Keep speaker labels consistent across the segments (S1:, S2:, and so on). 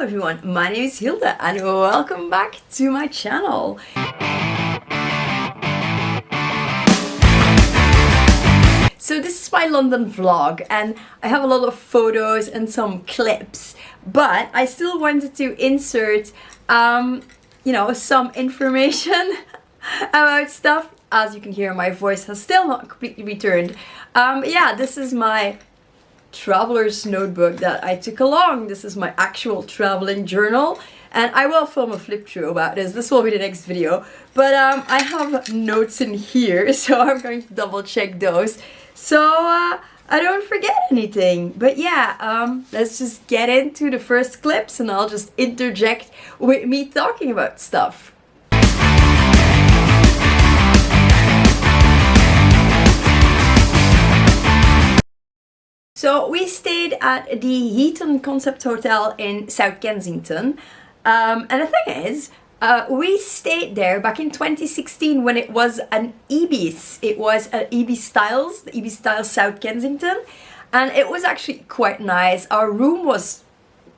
S1: everyone, my name is Hilda and welcome back to my channel. So this is my London vlog and I have a lot of photos and some clips, but I still wanted to insert some information about stuff. As you can hear, my voice has still not completely returned. This is my traveler's notebook that I took along. This is my actual traveling journal, and I will film a flip through about this. This will be the next video, but I have notes in here, so I'm going to double check those so I don't forget anything. But let's just get into the first clips and I'll just interject with me talking about stuff. So we stayed at the Heaton Concept Hotel in South Kensington, and the thing is, we stayed there back in 2016 when it was an Ibis. It was an Ibis Styles, the Ibis Styles South Kensington, and it was actually quite nice. Our room was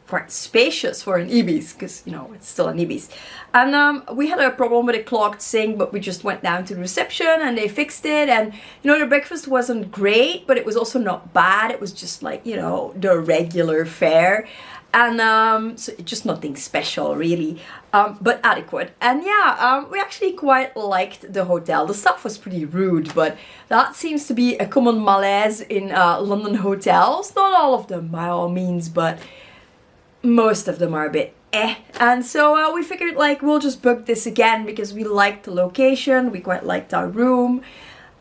S1: quite spacious for an Ibis, because it's still an Ibis. And we had a problem with a clogged sink, but we just went down to the reception and they fixed it. And the breakfast wasn't great, but it was also not bad. It was just like the regular fare, and so just nothing special really, but adequate. And we actually quite liked the hotel. The staff was pretty rude, but that seems to be a common malaise in London hotels. Not all of them by all means, but most of them are a bit and so we figured we'll just book this again because we liked the location, we quite liked our room,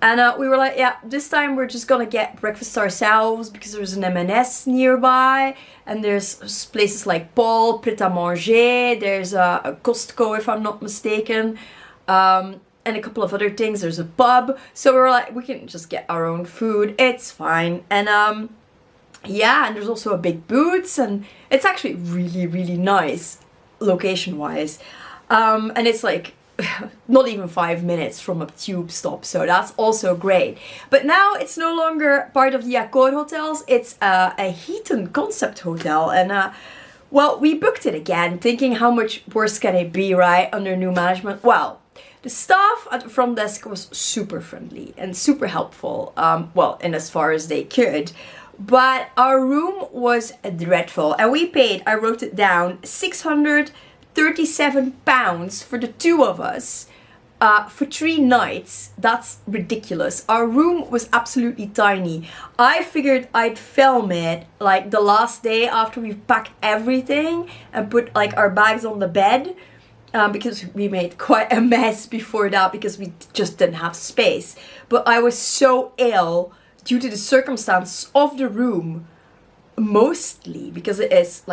S1: and we were like, this time we're just gonna get breakfast ourselves because there's an M&S nearby, and there's places like Paul, Pret a Manger, there's a Costco if I'm not mistaken, and a couple of other things. There's a pub, so we were like, we can just get our own food, it's fine. And and there's also a big Boots, and it's actually really, really nice location-wise. And it's like not even 5 minutes from a tube stop, so that's also great. But now it's no longer part of the Accor hotels, it's a Heaton Concept Hotel. And we booked it again, thinking how much worse can it be, right, under new management? Well, the staff at the front desk was super friendly and super helpful, in as far as they could. But our room was dreadful, and we paid, I wrote it down, £637 for the two of us for 3 nights. That's ridiculous. Our room was absolutely tiny. I figured I'd film it like the last day after we've packed everything and put our bags on the bed, because we made quite a mess before that because we just didn't have space. But I was so ill due to the circumstance of the room, mostly because it is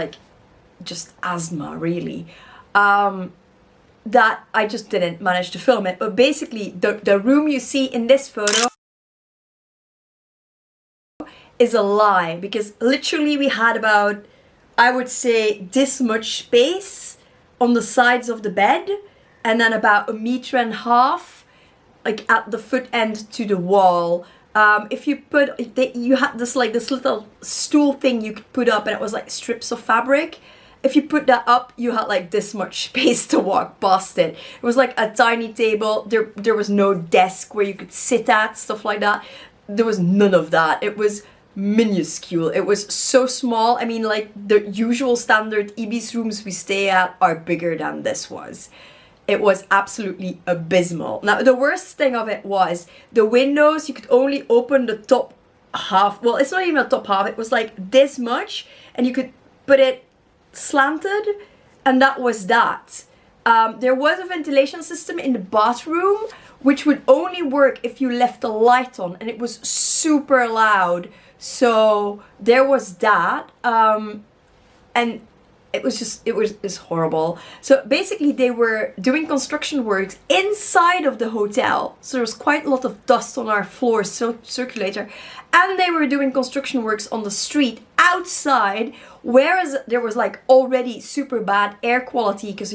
S1: just asthma really, that I just didn't manage to film it. But basically the room you see in this photo is a lie, because literally we had about, I would say, this much space on the sides of the bed, and then about 1.5 meters at the foot end to the wall. If you put, you had this little stool thing you could put up, and it was like strips of fabric. If you put that up, you had this much space to walk past it. It was like a tiny table. There was no desk where you could sit at, stuff like that. There was none of that. It was minuscule. It was so small. I mean, the usual standard Ibis rooms we stay at are bigger than this was. It was absolutely abysmal. Now, the worst thing of it was the windows, you could only open the top half. Well, it's not even the top half. It was like this much, and you could put it slanted, and that was that. There was a ventilation system in the bathroom, which would only work if you left the light on, and it was super loud. So there was that. And it's horrible. So basically they were doing construction works inside of the hotel, so there was quite a lot of dust on our floor circulator, and they were doing construction works on the street outside, whereas there was already super bad air quality because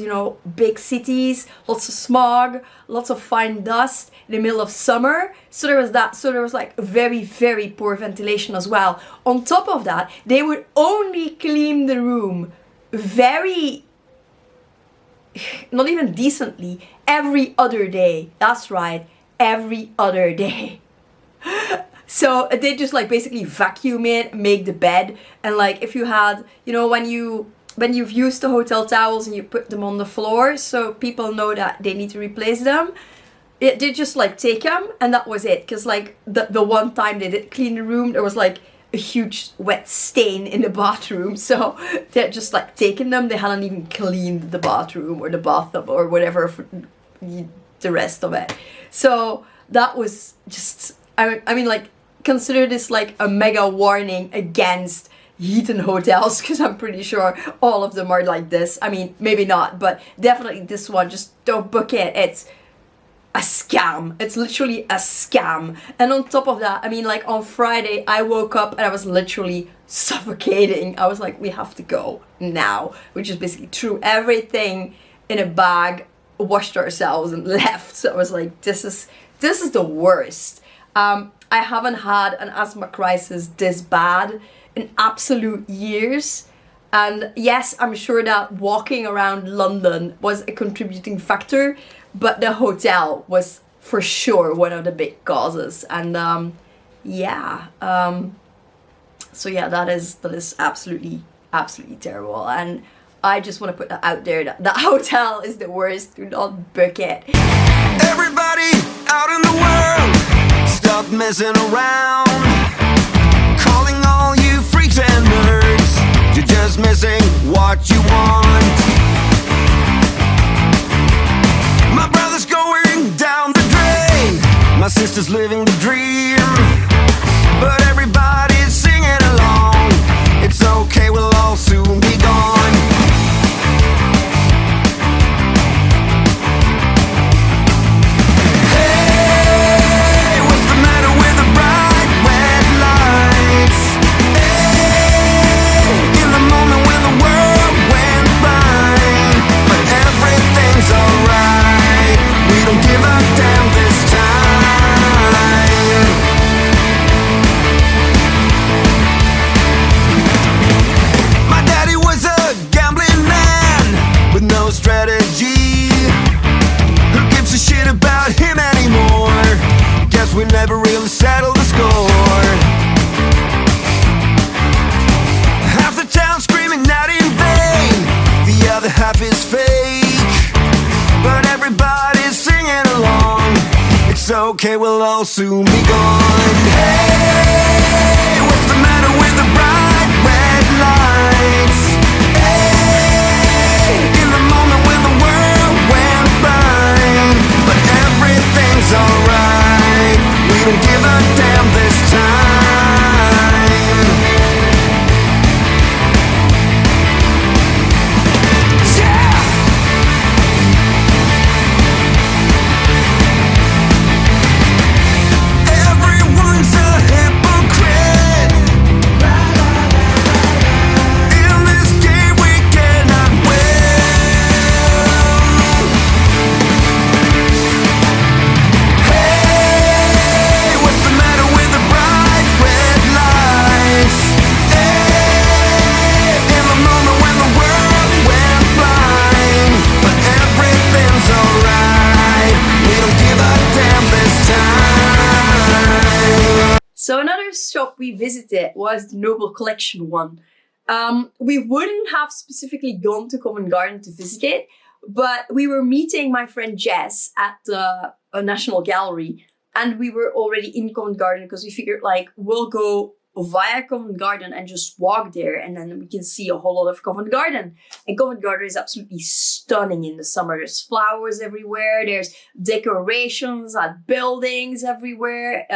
S1: big cities, lots of smog, lots of fine dust in the middle of summer. So there was that. So there was very, very poor ventilation as well. On top of that, they would only clean the room very, not even decently, every other day. That's right, every other day. So they just like basically vacuum it, make the bed, and like if you had, you know, when you've used the hotel towels and you put them on the floor so people know that they need to replace them, they just like take them, and that was it. Because like the one time they did clean the room, there was like a huge wet stain in the bathroom, so they're just like taking them. They hadn't even cleaned the bathroom or the bathtub or whatever for the rest of it. So that was just, I mean like, consider this like a mega warning against Heaton hotels, because I'm pretty sure all of them are like this. I mean, maybe not, but definitely this one, just don't book it. It's a scam. It's literally a scam. And on top of that, I mean, like on Friday, I woke up and I was literally suffocating. I was like, we have to go now. We just basically threw everything in a bag, washed ourselves and left. So I was like, this is the worst. I haven't had an asthma crisis this bad in absolute years. And yes, I'm sure that walking around London was a contributing factor, but the hotel was for sure one of the big causes. And so yeah, that is absolutely terrible. And I just want to put that out there, that the hotel is the worst. Do not book it.
S2: Everybody out in the world, stop messing around. Calling all you freaks and nerds, you're just missing what you want. My brother's going down the drain, my sister's living the dream, but everybody's singing along. It's okay, we'll all soon be gone. We never really settled the score. Half the town screaming out in vain, the other half is fake, but everybody's singing along. It's okay, we'll all soon be gone. Hey, what's the matter with the bright red lights? Hey, in the moment when the world went blind, but everything's alright. We don't give a damn this time. Yeah! Everyone's a hypocrite. In this game we cannot win. Hey, what's the matter with the bright red lights? Hey, in the moment when the world went blind, but everything's alright. We don't give a damn this time.
S1: So another shop we visited was the Noble Collection one. We wouldn't have specifically gone to Covent Garden to visit it, but we were meeting my friend Jess at the National Gallery, and we were already in Covent Garden because we figured like we'll go via Covent Garden and just walk there, and then we can see a whole lot of Covent Garden. And Covent Garden is absolutely stunning in the summer. There's flowers everywhere. There's decorations at buildings everywhere.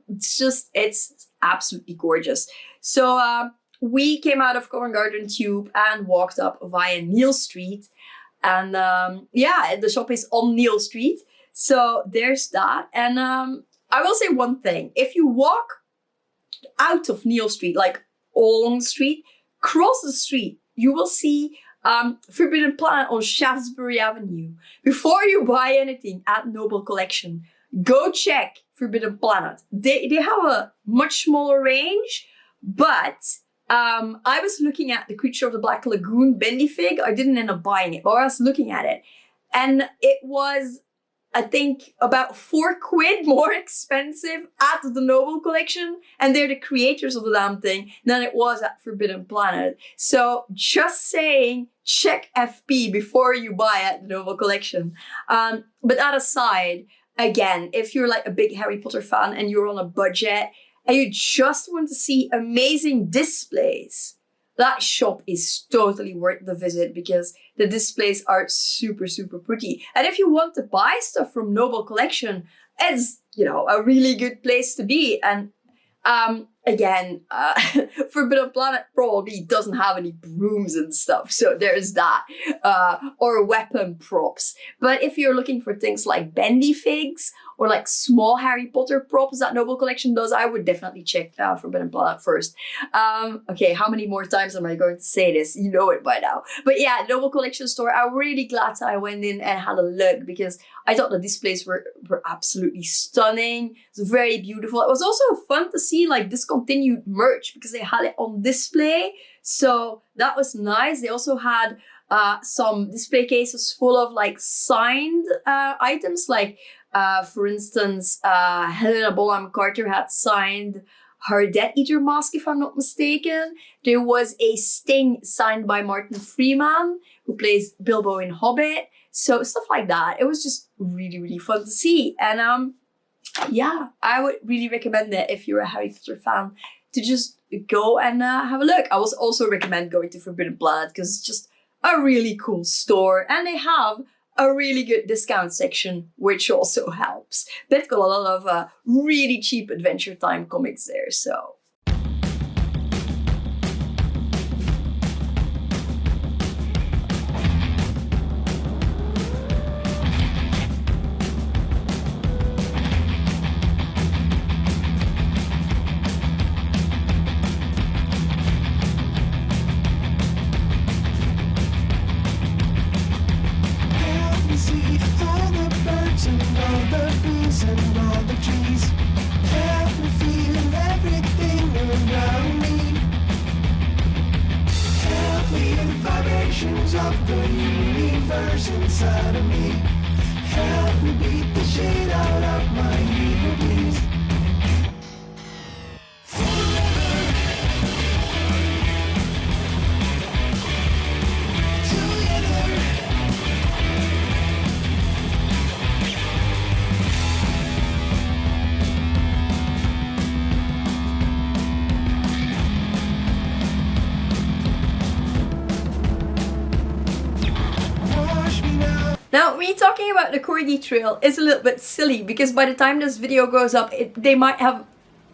S1: It's absolutely gorgeous. So we came out of Covent Garden Tube and walked up via Neal Street. And the shop is on Neal Street. So there's that. And I will say one thing. If you walk out of Neal Street, like along the street, cross the street, you will see Forbidden Planet on Shaftesbury Avenue. Before you buy anything at Noble Collection, go check Forbidden Planet. They have a much smaller range, but I was looking at the Creature of the Black Lagoon bendy fig. I didn't end up buying it, but I was looking at it. And it was, I think, about £4 more expensive at the Noble Collection. And they're the creators of the damn thing than it was at Forbidden Planet. So just saying, check FP before you buy at the Noble Collection. But that aside, again, if you're like a big Harry Potter fan and you're on a budget, and you just want to see amazing displays, that shop is totally worth the visit because the displays are super, super pretty. And if you want to buy stuff from Noble Collection, it's, you know, a really good place to be. And again, Forbidden Planet probably doesn't have any brooms and stuff, so there's that, or weapon props. But if you're looking for things like bendy figs or like small Harry Potter props that Noble Collection does, I would definitely check Forbidden Planet first. Okay, how many more times am I going to say this? You know it by now. But yeah, Noble Collection store, I'm really glad that I went in and had a look because I thought the displays were absolutely stunning. It's very beautiful. It was also fun to see like discontinued merch because they had it on display. So that was nice. They also had some display cases full of like signed items. Like for instance, Helena Bonham Carter had signed her Death Eater mask, if I'm not mistaken. There was a Sting signed by Martin Freeman, who plays Bilbo in Hobbit. So stuff like that. It was just really, really fun to see. And yeah, I would really recommend it if you're a Harry Potter fan to just go and have a look. I would also recommend going to Forbidden Planet because it's just a really cool store and they have a really good discount section, which also helps. They've got a lot of really cheap Adventure Time comics there, so.
S2: Of the universe inside of me, help me beat the shit out of my ego, please.
S1: Now, me talking about the Corgi Trail is a little bit silly because by the time this video goes up, they might have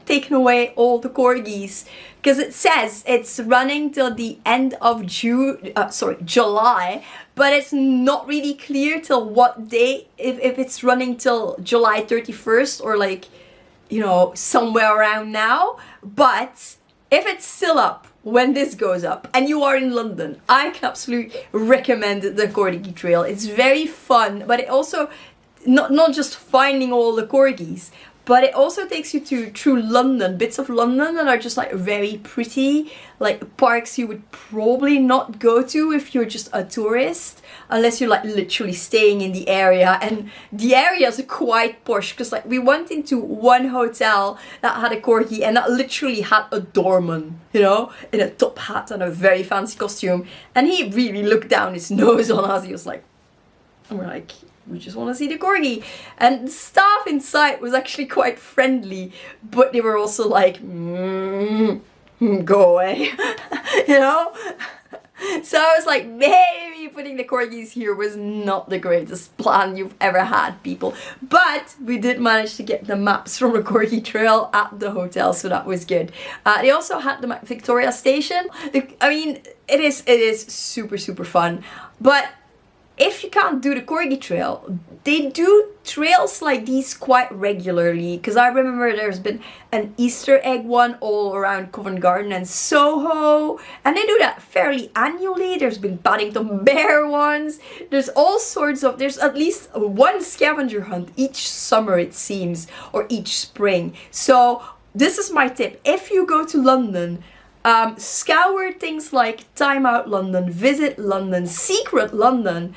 S1: taken away all the Corgis because it says it's running till the end of July, but it's not really clear till what day, if it's running till July 31st or like, you know, somewhere around now. But if it's still up when this goes up and you are in London, I can absolutely recommend the Corgi Trail. It's very fun, but it also not just finding all the corgis, but it also takes you through London, bits of London that are just like very pretty, like parks you would probably not go to if you're just a tourist, unless you're like literally staying in the area. And the areas are quite posh because like we went into one hotel that had a corgi and that literally had a doorman, you know, in a top hat and a very fancy costume, and he really looked down his nose on us. He was like, and we're like, we just want to see the corgi. And the staff inside was actually quite friendly, but they were also like, go away, you know? So I was like, maybe putting the corgis here was not the greatest plan you've ever had, people. But we did manage to get the maps from the Corgi Trail at the hotel, so that was good. They also had them at Victoria Station. I mean, it is super, super fun. But if you can't do the Corgi Trail, they do trails like these quite regularly. Because I remember there's been an Easter egg one all around Covent Garden and Soho. And they do that fairly annually. There's been Paddington Bear ones. There's all sorts of, there's at least one scavenger hunt each summer, it seems, or each spring. So this is my tip. If you go to London, Scour things like Time Out London, Visit London, Secret London.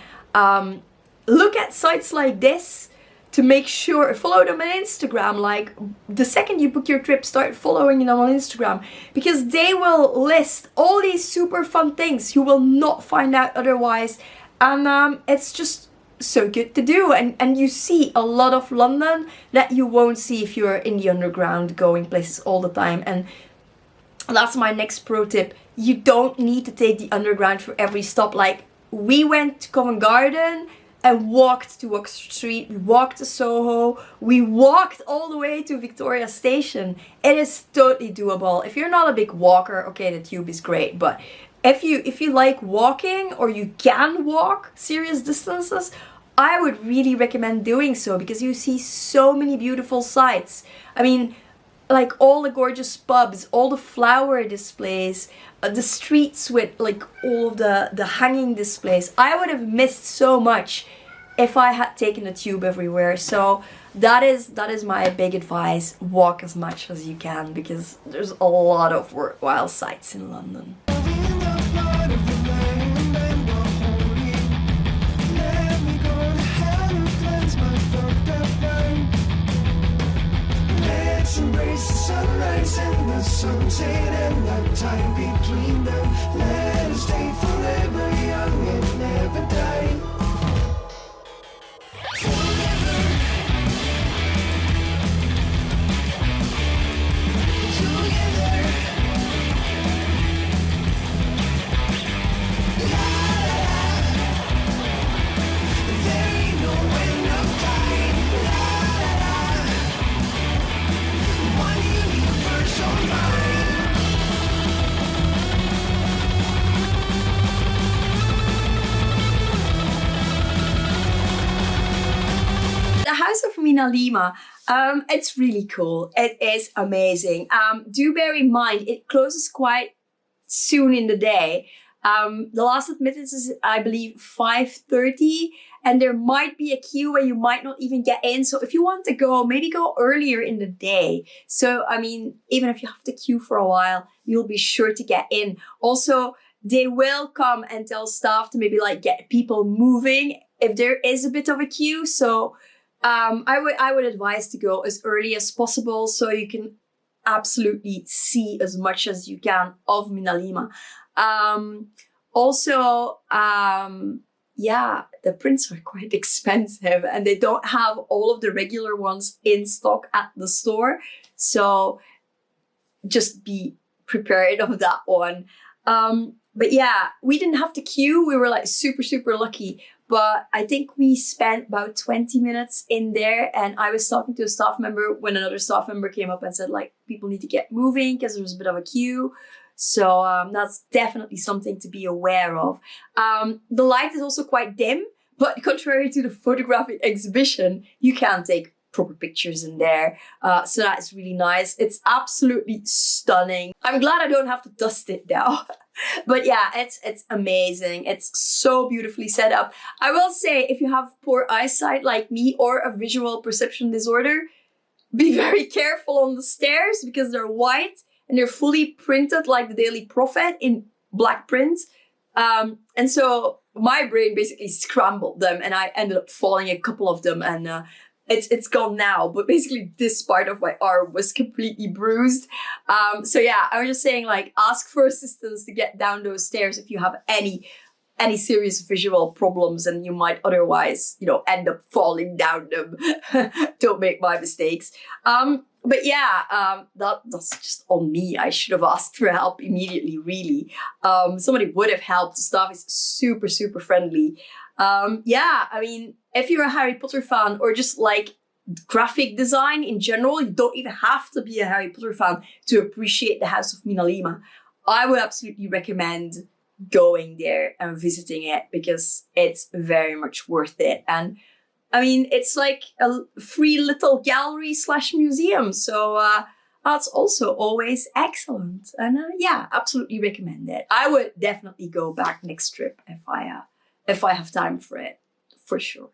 S1: Look at sites like this to make sure, follow them on Instagram. Like the second you book your trip, start following them on Instagram, because they will list all these super fun things you will not find out otherwise. And it's just so good to do. And you see a lot of London that you won't see if you're in the underground going places all the time. And that's my next pro tip. You don't need to take the underground for every stop. Like we went to Covent Garden and walked to Oxford Street, we walked to Soho, we walked all the way to Victoria Station. It is totally doable. If you're not a big walker, okay, the tube is great, but if you like walking, or you can walk serious distances, I would really recommend doing so, because you see so many beautiful sights. I mean, like all the gorgeous pubs, all the flower displays, the streets with like all of the hanging displays. I would have missed so much if I had taken the tube everywhere. So that is my big advice. Walk as much as you can, because there's a lot of worthwhile sights in London.
S2: Embrace the sunrise and the sunset and the time between them. Let us stay forever young and never die.
S1: House of Mina Lima, it's really cool. It is amazing. Do bear in mind, it closes quite soon in the day. The last admittance is, I believe, 5:30, and there might be a queue where you might not even get in. So if you want to go, maybe go earlier in the day. So, I mean, even if you have to queue for a while, you'll be sure to get in. Also, they will come and tell staff to maybe like get people moving if there is a bit of a queue. So I would advise to go as early as possible, so you can absolutely see as much as you can of Mina Lima. Yeah, the prints are quite expensive, and they don't have all of the regular ones in stock at the store. So just be prepared of that one. But yeah, we didn't have to queue. We were like super lucky. But I think we spent about 20 minutes in there, and I was talking to a staff member when another staff member came up and said, like, people need to get moving because there was a bit of a queue. So that's definitely something to be aware of. The light is also quite dim, but contrary to the photographic exhibition, you can take proper pictures in there. So that's really nice. It's absolutely stunning. I'm glad I don't have to dust it now. But yeah, it's amazing. It's so beautifully set up. I will say, if you have poor eyesight like me or a visual perception disorder, be very careful on the stairs, because they're white and they're fully printed like the Daily Prophet in black print. And so my brain basically scrambled them, and I ended up falling a couple of them, and it's gone now, but basically this part of my arm was completely bruised. So yeah, I was just saying, like, ask for assistance to get down those stairs if you have any serious visual problems, and you might otherwise, end up falling down them. Don't make my mistakes. But yeah, that's just on me. I should have asked for help immediately, really. Somebody would have helped. The staff is super friendly. Yeah, I mean, if you're a Harry Potter fan, or just like graphic design in general, you don't even have to be a Harry Potter fan to appreciate the House of Mina Lima. I would absolutely recommend going there and visiting it, because it's very much worth it. And I mean, it's like a free little gallery / museum. So that's also always excellent. And yeah, absolutely recommend it. I would definitely go back next trip if I have time for it, for sure.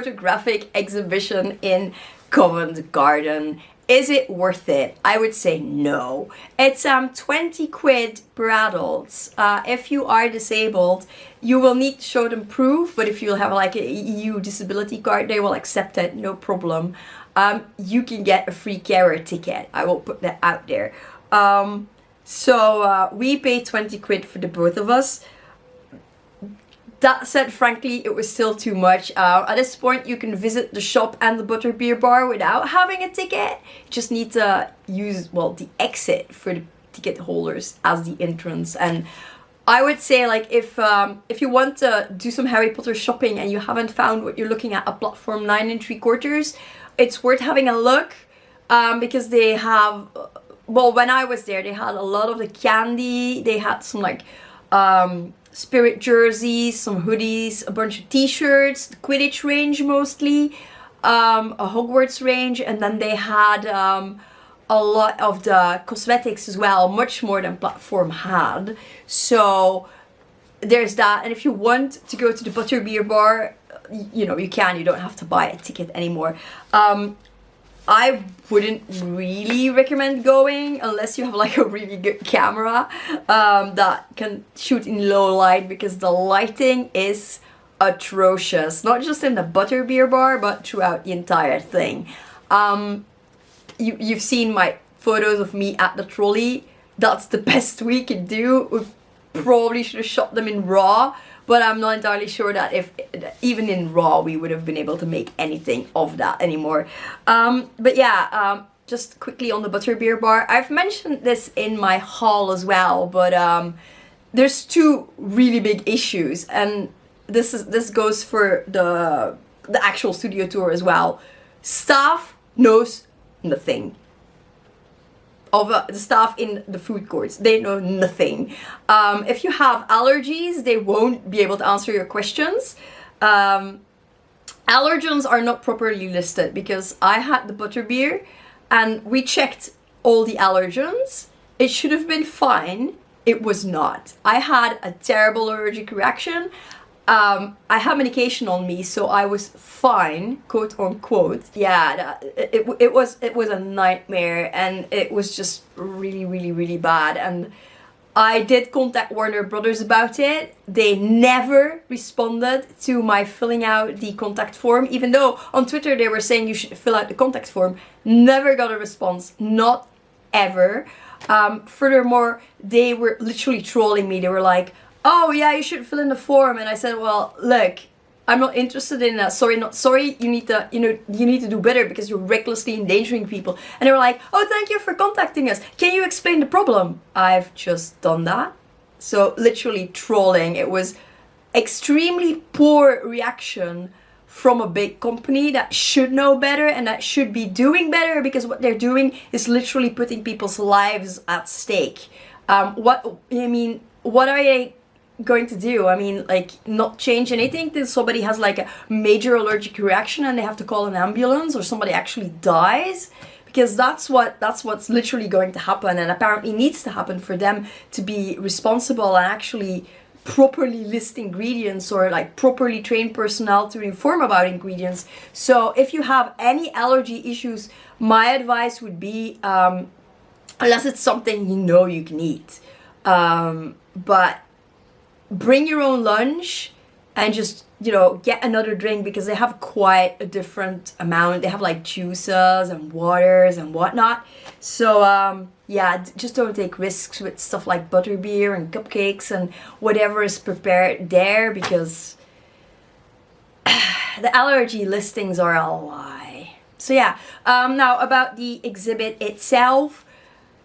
S1: photographic exhibition in Covent Garden. Is it worth it? I would say no. It's 20 quid per adult. If you are disabled, you will need to show them proof, but if you have like a EU disability card, they will accept it, no problem. You can get a free carer ticket. I will put that out there. So we paid 20 quid for the both of us. That said, frankly, it was still too much. At this point, you can visit the shop and the butterbeer bar without having a ticket. You just need to use, well, the exit for the ticket holders as the entrance. And I would say, like, if you want to do some Harry Potter shopping and you haven't found what you're looking at platform 9 3/4, it's worth having a look, because they have, well, when I was there, they had a lot of the candy. They had some like Spirit jerseys, some hoodies, a bunch of t-shirts, the Quidditch range mostly, a Hogwarts range, and then they had a lot of the cosmetics as well, much more than platform had. So there's that. And if you want to go to the butterbeer bar, you know, you can. You don't have to buy a ticket anymore. I wouldn't really recommend going unless you have like a really good camera that can shoot in low light, because the lighting is atrocious. Not just in the butterbeer bar, but throughout the entire thing. You've seen my photos of me at the trolley. That's the best we could do. We probably should have shot them in RAW, but I'm not entirely sure that if even in RAW we would have been able to make anything of that anymore. But yeah, just quickly on the butterbeer bar. I've mentioned this in my haul as well, but there's two really big issues, and this goes for the actual studio tour as well. Staff knows nothing of the staff in the food courts. They know nothing. If you have allergies, they won't be able to answer your questions. Allergens are not properly listed, because I had the butterbeer and we checked all the allergens. It should have been fine. It was not. I had a terrible allergic reaction. I have medication on me, so I was fine, quote unquote. Yeah, it was a nightmare, and it was just really, really, really bad. And I did contact Warner Brothers about it. They never responded to my filling out the contact form, even though on Twitter they were saying you should fill out the contact form. Never got a response, not ever. Furthermore, they were literally trolling me. They were like, oh yeah, you should fill in the form. And I said, well, look, I'm not interested in that. Sorry, not sorry. You need to, you need to do better, because you're recklessly endangering people. And they were like, oh, thank you for contacting us. Can you explain the problem? I've just done that. So literally trolling. It was extremely poor reaction from a big company that should know better and that should be doing better, because what they're doing is literally putting people's lives at stake. What are they going to do? I mean, like, not change anything till somebody has like a major allergic reaction and they have to call an ambulance, or somebody actually dies? Because that's what's literally going to happen, and apparently needs to happen for them to be responsible and actually properly list ingredients, or like properly train personnel to inform about ingredients. So if you have any allergy issues, my advice would be, unless it's something you can eat, but bring your own lunch and just, get another drink, because they have quite a different amount. They have like juices and waters and whatnot. So yeah, just don't take risks with stuff like butterbeer and cupcakes and whatever is prepared there, because the allergy listings are a lie. So yeah, now about the exhibit itself.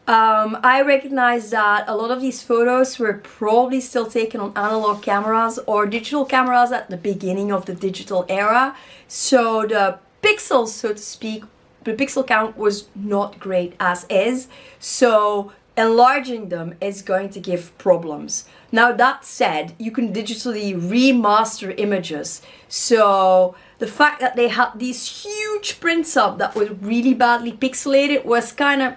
S1: I recognize that a lot of these photos were probably still taken on analog cameras or digital cameras at the beginning of the digital era. So the pixels, so to speak, the pixel count was not great as is. So enlarging them is going to give problems. Now that said, you can digitally remaster images. So the fact that they had these huge prints up that were really badly pixelated was kind of,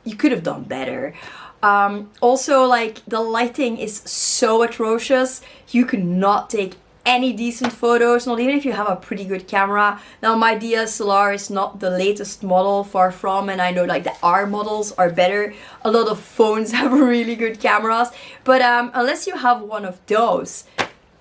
S1: you could have done better. Also, like, the lighting is so atrocious. You could not take any decent photos, not even if you have a pretty good camera. Now my DSLR is not the latest model, far from, and I know like the R models are better. A lot of phones have really good cameras, but unless you have one of those,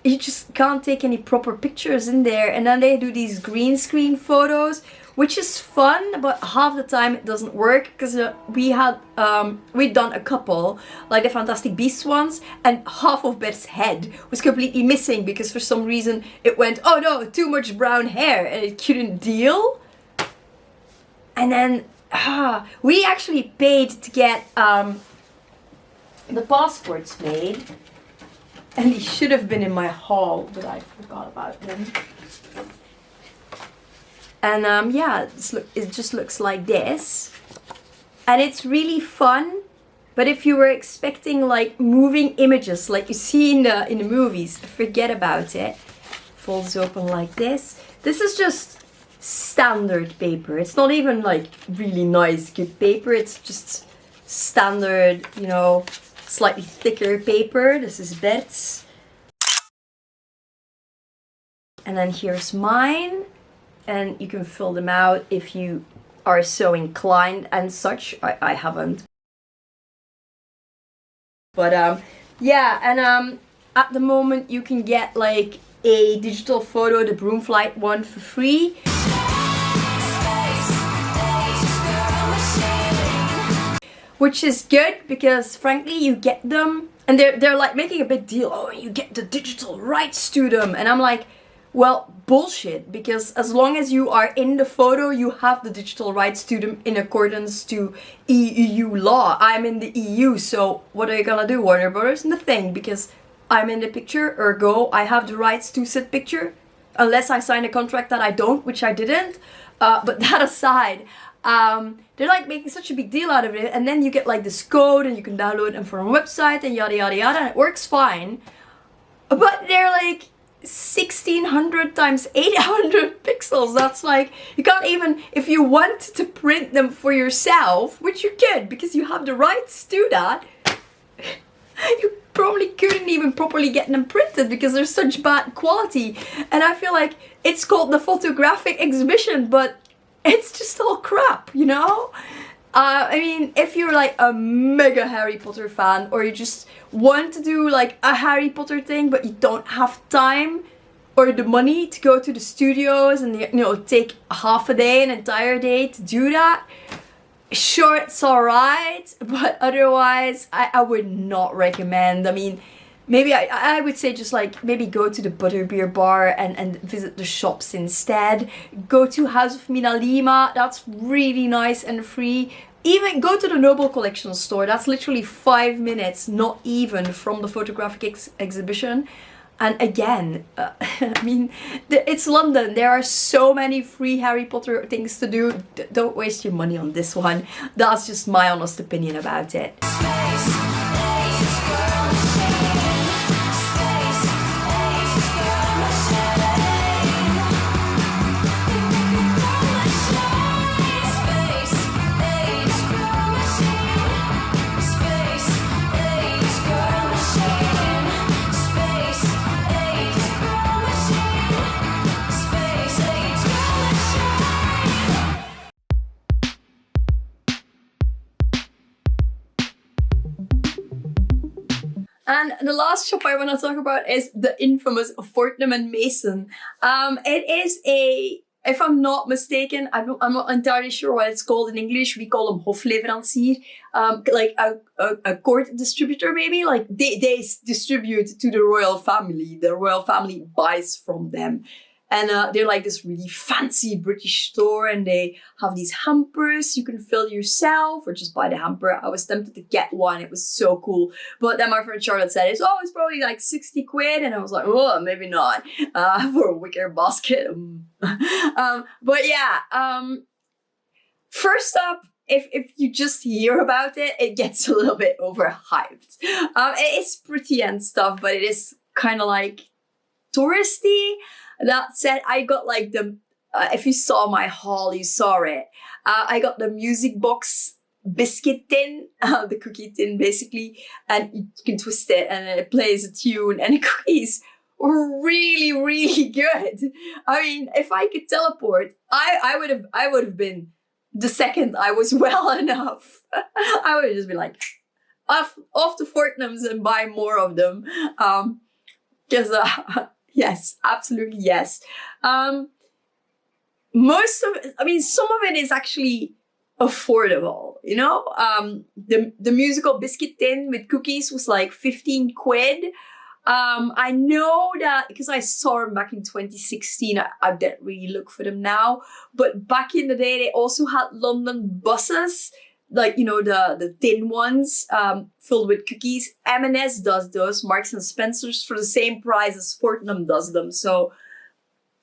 S1: you just can't take any proper pictures in there. And then they do these green screen photos, which is fun, but half the time it doesn't work, because we'd done a couple, like the Fantastic Beasts ones, and half of Beth's head was completely missing because for some reason it went, oh no, too much brown hair, and it couldn't deal. And then we actually paid to get the passports made, and he should have been in my haul, but I forgot about them. And yeah, it just looks like this. And it's really fun. But if you were expecting like moving images like you see in the movies, forget about it. Folds open like this. This is just standard paper. It's not even like really nice, good paper. It's just standard, you know, slightly thicker paper. This is Beth's. And then here's mine. And you can fill them out if you are so inclined and such. I haven't. But yeah, and at the moment you can get like a digital photo, the Broomflight one, for free. Which is good because frankly you get them and they're like making a big deal. Oh, you get the digital rights to them. And I'm like, well, bullshit, because as long as you are in the photo, you have the digital rights to them in accordance to EU law. I'm in the EU, so what are you gonna do, Warner Brothers? Nothing, because I'm in the picture, ergo I have the rights to said picture, unless I sign a contract that I don't, which I didn't. But that aside, they're like making such a big deal out of it, and then you get like this code and you can download them from a website and yada yada yada, and it works fine. But they're like 1600 times 800 pixels. That's like, you can't even, if you want to print them for yourself, which you could because you have the rights to that, you probably couldn't even properly get them printed because they're such bad quality. And I feel like it's called the photographic exhibition, but it's just all crap, you know? I mean, if you're like a mega Harry Potter fan, or you just want to do like a Harry Potter thing, but you don't have time or the money to go to the studios and, you know, take half a day, an entire day to do that, sure, it's alright, but otherwise, I would not recommend. I mean, maybe I would say just like maybe go to the Butterbeer bar and visit the shops instead. Go to House of Mina Lima, that's really nice and free. Even go to the Noble Collection store, that's literally 5 minutes, not even, from the photographic exhibition. And again, I mean, it's London. There are so many free Harry Potter things to do. Don't waste your money on this one. That's just my honest opinion about it. And the last shop I want to talk about is the infamous Fortnum and Mason. It is a, if I'm not mistaken, I'm not entirely sure what it's called in English. We call them hofleverancier, like a court distributor maybe. Like they distribute to the royal family. The royal family buys from them. And they're like this really fancy British store, and they have these hampers you can fill yourself or just buy the hamper. I was tempted to get one. It was so cool. But then my friend Charlotte said, it's probably like 60 quid. And I was like, oh, maybe not for a wicker basket. But yeah, first up, if you just hear about it, it gets a little bit overhyped. It is pretty and stuff, but it is kind of like touristy. That said, I got like the, if you saw my haul, you saw it. I got the music box biscuit tin, the cookie tin basically, and you can twist it and it plays a tune and the cookies really, really good. I mean, if I could teleport, I would have been the second I was well enough. I would have just been like, off to Fortnums and buy more of them. Because yes, absolutely yes. Most of it, I mean, some of it is actually affordable, you know? The musical biscuit tin with cookies was like 15 quid. I know that because I saw them back in 2016, I didn't really look for them now. But back in the day, they also had London buses, like, you know, the tin ones filled with cookies. M&S does those, Marks and Spencer's, for the same price as Fortnum does them. So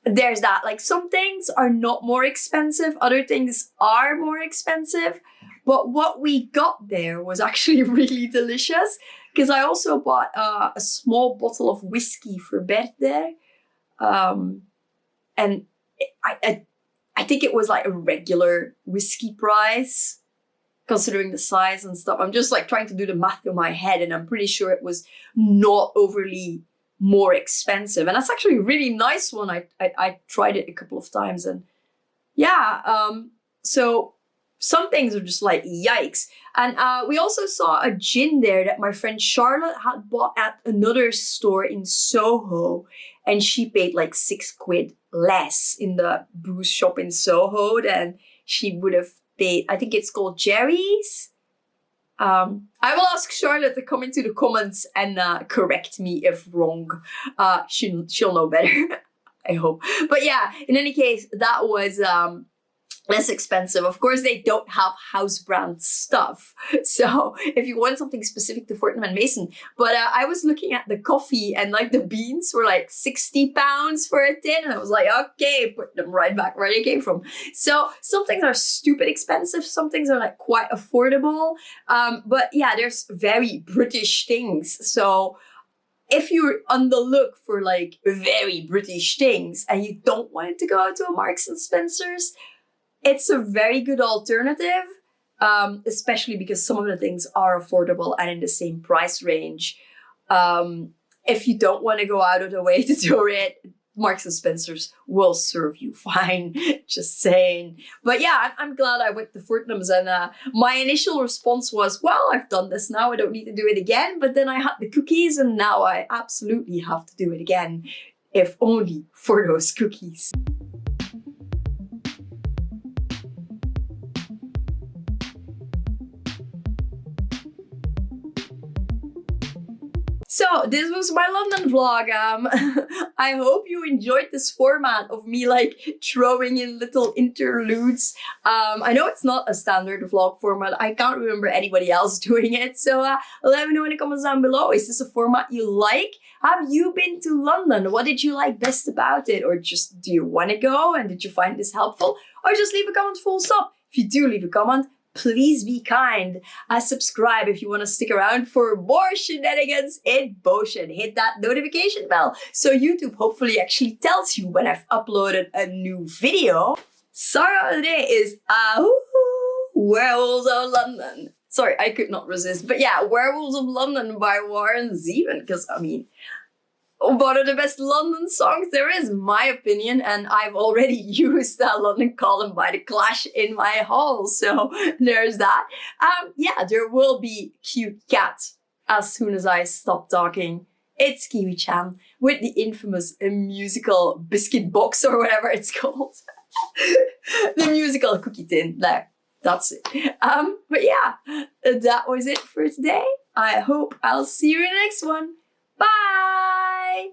S1: there's that. Like, some things are not more expensive, other things are more expensive. But what we got there was actually really delicious, because I also bought a small bottle of whiskey for bed there. And I think it was like a regular whiskey price, considering the size and stuff. I'm just like trying to do the math in my head, and I'm pretty sure it was not overly more expensive. And that's actually a really nice one. I tried it a couple of times, and yeah, so some things are just like, yikes. And we also saw a gin there that my friend Charlotte had bought at another store in Soho, and she paid like 6 quid less in the booze shop in Soho than she would have paid. I think it's called Jerry's. I will ask Charlotte to come into the comments and correct me if wrong. She'll know better, I hope. But yeah, in any case, that was less expensive. Of course, they don't have house brand stuff, so if you want something specific to Fortnum and Mason. But I was looking at the coffee, and like the beans were like £60 for a tin, and I was like, okay, put them right back where they came from. So some things are stupid expensive, some things are like quite affordable. But yeah, there's very British things. So if you're on the look for like very British things and you don't want to go to a Marks and Spencer's, it's a very good alternative, especially because some of the things are affordable and in the same price range. If you don't want to go out of the way to do it, Marks and Spencer's will serve you fine. Just saying. But yeah, I'm glad I went to Fortnum's, and my initial response was, well, I've done this now, I don't need to do it again. But then I had the cookies, and now I absolutely have to do it again, if only for those cookies. So this was my London vlog. I hope you enjoyed this format of me like throwing in little interludes. I know it's not a standard vlog format. I can't remember anybody else doing it. So let me know in the comments down below. Is this a format you like? Have you been to London? What did you like best about it? Or just, do you want to go? And did you find this helpful? Or just leave a comment, full stop. If you do leave a comment, please be kind. Subscribe if you want to stick around for more shenanigans in motion. Hit that notification bell so YouTube hopefully actually tells you when I've uploaded a new video. Song of the day is Werewolves of London. Sorry, I could not resist. But yeah, Werewolves of London by Warren Zevon. Because, I mean, one of the best London songs there is, in my opinion, and I've already used that London Calling by The Clash in my haul, so there's that. Yeah, there will be cute cat as soon as I stop talking. It's Kiwi-chan with the infamous musical biscuit box, or whatever it's called. The musical cookie tin. There, that's it. But yeah, that was it for today. I hope I'll see you in the next one. Bye!